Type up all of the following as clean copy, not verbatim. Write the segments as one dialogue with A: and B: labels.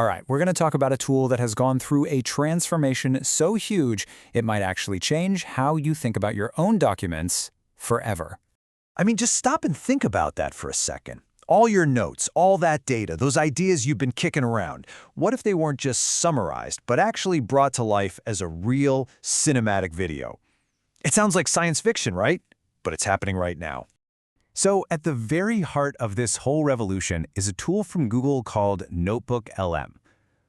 A: All right, we're going to talk about a tool that has gone through a transformation so huge it might actually change how you think about your own documents forever.
B: I mean, just stop and think about that for a second. All your notes, all that data, those ideas you've been kicking around, what if they weren't just summarized, but actually brought to life as a real cinematic video? It sounds like science fiction, right? But it's happening right now. So at the very heart of this whole revolution is a tool from Google called NotebookLM.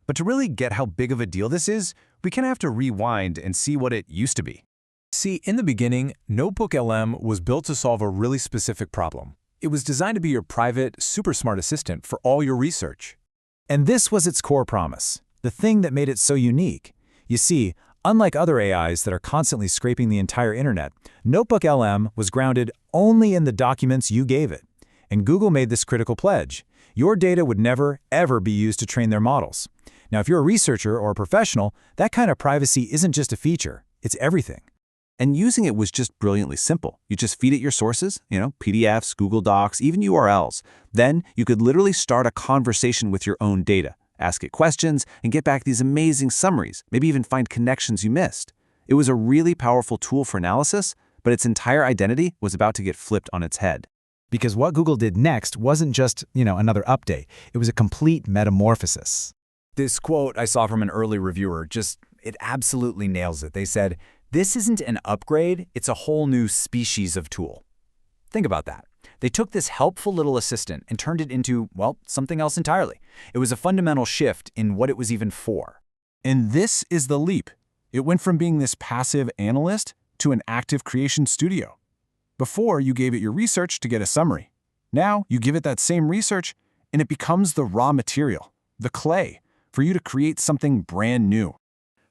B: But to really get how big of a deal this is, we kind of have to rewind and see what it used to be.
C: See, in the beginning, NotebookLM was built to solve a really specific problem. It was designed to be your private, super smart assistant for all your research.
A: And this was its core promise, the thing that made it so unique. You see, unlike other AIs that are constantly scraping the entire internet, NotebookLM was grounded only in the documents you gave it. And Google made this critical pledge. Your data would never, ever be used to train their models. Now, if you're a researcher or a professional, that kind of privacy isn't just a feature, it's everything.
D: And using it was just brilliantly simple. You just feed it your sources, PDFs, Google Docs, even URLs. Then you could literally start a conversation with your own data, ask it questions, and get back these amazing summaries, maybe even find connections you missed. It was a really powerful tool for analysis, but its entire identity was about to get flipped on its head.
E: Because what Google did next wasn't just, another update. It was a complete metamorphosis.
A: This quote I saw from an early reviewer it absolutely nails it. They said, "This isn't an upgrade, it's a whole new species of tool." Think about that. They took this helpful little assistant and turned it into, well, something else entirely. It was a fundamental shift in what it was even for.
C: And this is the leap. It went from being this passive analyst to an active creation studio. Before, you gave it your research to get a summary. Now, you give it that same research, and it becomes the raw material, the clay, for you to create something brand new.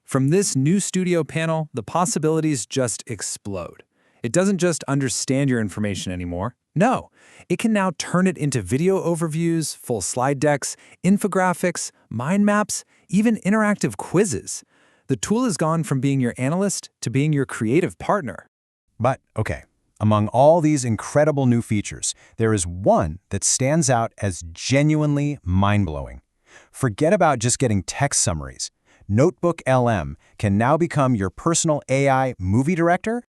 F: From this new studio panel, the possibilities just explode. It doesn't just understand your information anymore. No, it can now turn it into video overviews, full slide decks, infographics, mind maps, even interactive quizzes. The tool has gone from being your analyst to being your creative partner.
B: But, okay, among all these incredible new features, there is one that stands out as genuinely mind-blowing. Forget about just getting text summaries. NotebookLM can now become your personal AI movie director?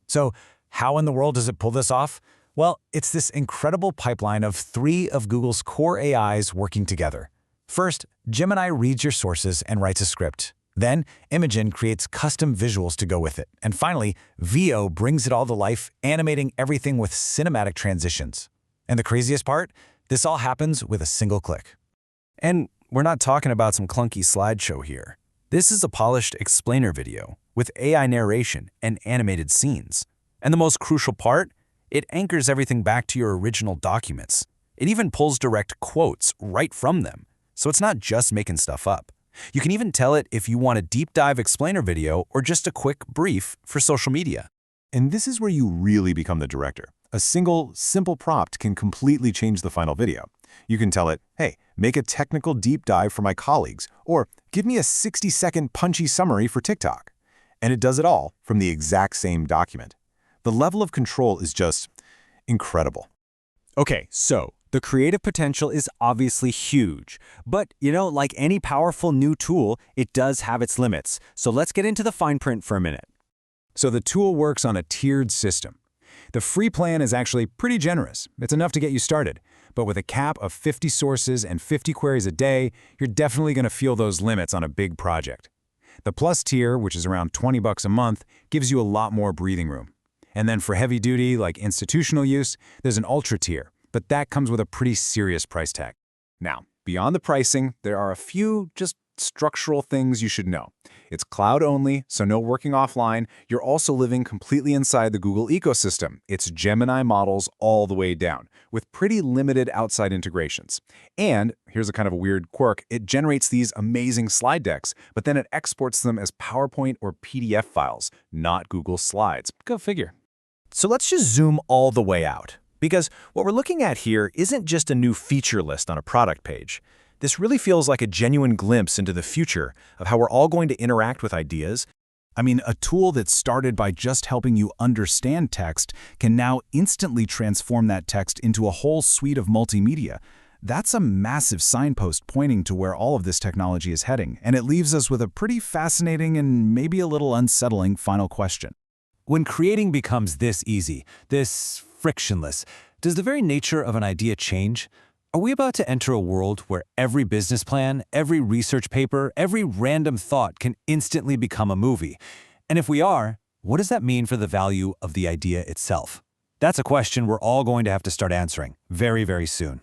A: So how in the world does it pull this off? Well, it's this incredible pipeline of 3 of Google's core AIs working together. First, Gemini reads your sources and writes a script. Then, Imogen creates custom visuals to go with it. And finally, Veo brings it all to life, animating everything with cinematic transitions. And the craziest part? This all happens with a single click.
B: And we're not talking about some clunky slideshow here. This is a polished explainer video with AI narration and animated scenes. And the most crucial part? It anchors everything back to your original documents. It even pulls direct quotes right from them. So it's not just making stuff up. You can even tell it if you want a deep dive explainer video or just a quick brief for social media.
C: And this is where you really become the director. A single, simple prompt can completely change the final video. You can tell it, hey, make a technical deep dive for my colleagues, or give me a 60-second punchy summary for TikTok. And it does it all from the exact same document. The level of control is just incredible.
G: Okay, so the creative potential is obviously huge. But, like any powerful new tool, it does have its limits. So let's get into the fine print for a minute.
A: So the tool works on a tiered system. The free plan is actually pretty generous. It's enough to get you started. But with a cap of 50 sources and 50 queries a day, you're definitely going to feel those limits on a big project. The Plus tier, which is around $20 a month, gives you a lot more breathing room. And then for heavy duty, like institutional use, there's an Ultra tier, but that comes with a pretty serious price tag.
C: Now, beyond the pricing, there are a few just structural things you should know. It's cloud only, so no working offline. You're also living completely inside the Google ecosystem. It's Gemini models all the way down, with pretty limited outside integrations. And here's a kind of a weird quirk. It generates these amazing slide decks, but then it exports them as PowerPoint or PDF files, not Google Slides. Go figure.
B: So let's just zoom all the way out. Because what we're looking at here isn't just a new feature list on a product page. This really feels like a genuine glimpse into the future of how we're all going to interact with ideas.
C: I mean, a tool that started by just helping you understand text can now instantly transform that text into a whole suite of multimedia.
A: That's a massive signpost pointing to where all of this technology is heading, and it leaves us with a pretty fascinating and maybe a little unsettling final question.
G: When creating becomes this easy, this frictionless, does the very nature of an idea change? Are we about to enter a world where every business plan, every research paper, every random thought can instantly become a movie? And if we are, what does that mean for the value of the idea itself? That's a question we're all going to have to start answering very, very soon.